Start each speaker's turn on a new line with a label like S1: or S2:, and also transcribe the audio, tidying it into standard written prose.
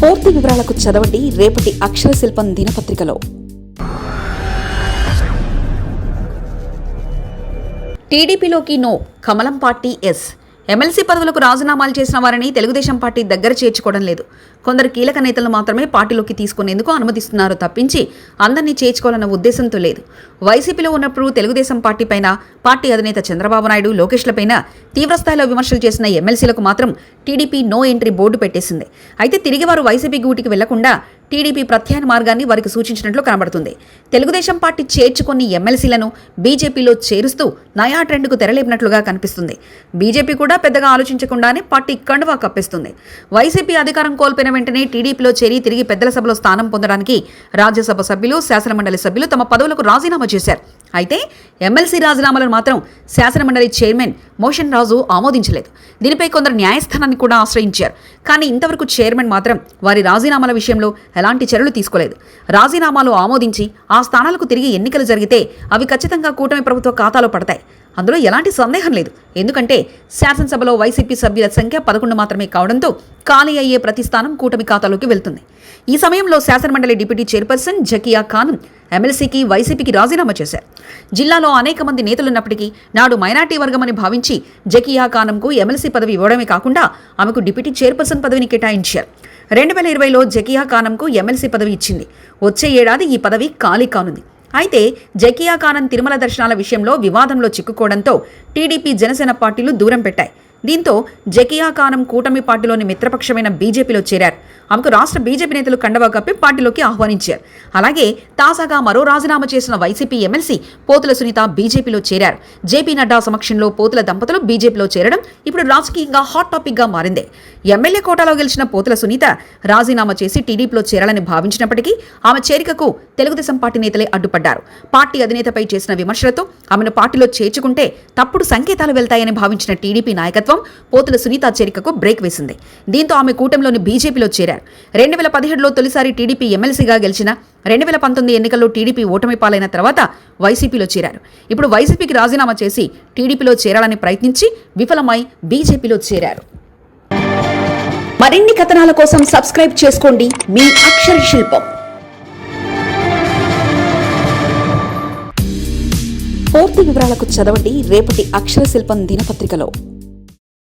S1: పూర్తి వివరాలకు చదవండి రేపటి అక్షర శిల్పం దినపత్రికలో. టీడీపీలోకి నో, కమలం పార్టీ ఎస్. ఎమ్మెల్సీ పదవులకు రాజీనామాలు చేసిన వారిని తెలుగుదేశం పార్టీ దగ్గర చేర్చుకోవడం లేదు. కొందరు కీలక నేతలను మాత్రమే పార్టీలోకి తీసుకునేందుకు అనుమతిస్తున్నారు తప్పించి అందరినీ చేర్చుకోవాలన్న ఉద్దేశంతో లేదు. వైసీపీలో ఉన్నప్పుడు తెలుగుదేశం పార్టీ పైన పార్టీ అధినేత చంద్రబాబు నాయుడు, లోకేష్లపైన తీవ్రస్థాయిలో విమర్శలు చేసిన ఎమ్మెల్సీలకు మాత్రం టీడీపీ నో ఎంట్రీ బోర్డు పెట్టేసింది. అయితే తిరిగి వారు వైసీపీ గూటికి వెళ్లకుండా టీడీపీ ప్రత్యామ్నాయ మార్గాన్ని వారికి సూచించినట్లు కనబడుతుంది. తెలుగుదేశం పార్టీ చేర్చుకొని ఎమ్మెల్సీలను బీజేపీలో చేరుస్తూ నయా ట్రెండ్కు తెరలేపినట్లుగా కనిపిస్తుంది. బీజేపీ కూడా పెద్దగా ఆలోచించకుండానే పార్టీ కండువా కప్పిస్తుంది. వైసీపీ అధికారం కోల్పోయిన వెంటనే టీడీపీలో చేరి తిరిగి పెద్దల సభలో స్థానం పొందడానికి రాజ్యసభ సభ్యులు, శాసనమండలి సభ్యులు తమ పదవులకు రాజీనామా చేశారు. అయితే ఎమ్మెల్సీ రాజీనామాలను మాత్రం శాసనమండలి చైర్మన్ మోషన్ రాజు ఆమోదించలేదు. దీనిపై కొందరు న్యాయస్థానాన్ని కూడా ఆశ్రయించారు. కానీ ఇంతవరకు చైర్మన్ మాత్రం వారి రాజీనామాల విషయంలో ఎలాంటి చర్యలు తీసుకోలేదు. రాజీనామాలు ఆమోదించి ఆ స్థానాలకు తిరిగి ఎన్నికలు జరిగితే అవి ఖచ్చితంగా కూటమి ప్రభుత్వ ఖాతాలో పడతాయి. అందులో ఎలాంటి సందేహం లేదు. ఎందుకంటే శాసనసభలో వైసీపీ సభ్యుల సంఖ్య 11 మాత్రమే కావడంతో ఖాళీ అయ్యే ప్రతి స్థానం కూటమి ఖాతాలోకి వెళ్తుంది. ఈ సమయంలో శాసనమండలి డిప్యూటీ చైర్పర్సన్ జకియా ఖానం ఎమ్మెల్సీకి, వైసీపీకి రాజీనామా చేశారు. జిల్లాలో అనేక మంది నేతలున్నప్పటికీ నాడు మైనార్టీ వర్గమని భావించి జకియా ఖానంకు ఎమ్మెల్సీ పదవి ఇవ్వడమే కాకుండా ఆమెకు డిప్యూటీ చైర్పర్సన్ పదవిని కేటాయించారు. 2020లో జకియా ఖానంకు ఎమ్మెల్సీ పదవి ఇచ్చింది. వచ్చే ఏడాది ఈ పదవి ఖాళీ కానుంది. అయితే జకియా ఖానం తిరుమల దర్శనాల విషయంలో వివాదంలో చిక్కుకోవడంతో టీడీపీ, జనసేన పార్టీలు దూరం పెట్టాయి. దీంతో జకియా ఖానం కూటమి పార్టీలోని మిత్రపక్షమైన బీజేపీలో చేరారు. ఆమెకు రాష్ట్ర బీజేపీ నేతలు కండవా కప్పి పార్టీలోకి ఆహ్వానించారు. అలాగే తాజాగా మరో రాజీనామా చేసిన వైసీపీ ఎమ్మెల్సీ పోతుల సునీత బీజేపీలో చేరారు. జేపీ నడ్డా సమక్షంలో పోతుల దంపతులు బీజేపీలో చేరడం ఇప్పుడు రాజకీయంగా హాట్ టాపిక్ గా మారింది. ఎమ్మెల్యే కోటాలో గెలిచిన పోతుల సునీత రాజీనామా చేసి టీడీపీలో చేరాలని భావించినప్పటికీ ఆమె చేరికకు తెలుగుదేశం పార్టీ నేతలే అడ్డుపడ్డారు. పార్టీ అధినేతపై చేసిన విమర్శలతో ఆమెను పార్టీలో చేర్చుకుంటే తప్పుడు సంకేతాలు వెళ్తాయని భావించిన టీడీపీ నాయకత్వం పోతుల సునీత చేరికకు బ్రేక్ వేసింది. దీంతో ఆమె కూటమిలోని బీజేపీలో చేరారు. 2017లో తొలిసారి టీడీపీ ఎమ్మెల్సీగా గెలిచిన 2019 ఎన్నికల్లో టీడీపీ ఓటమి పాలైన తర్వాత వైసీపీలో చేరారు. ఇప్పుడు వైసీపీకి రాజీనామా చేసి టీడీపీలో చేరాలని ప్రయత్నించి విఫలమై బీజేపీలో చేరారు. మరిన్ని కథనాల కోసం సబ్స్క్రైబ్ చేసుకోండి మీ అక్షర శిల్పం. పూర్తి వివరాలకు చదవండి రేపటి అక్షర శిల్పం దినపత్రికలో.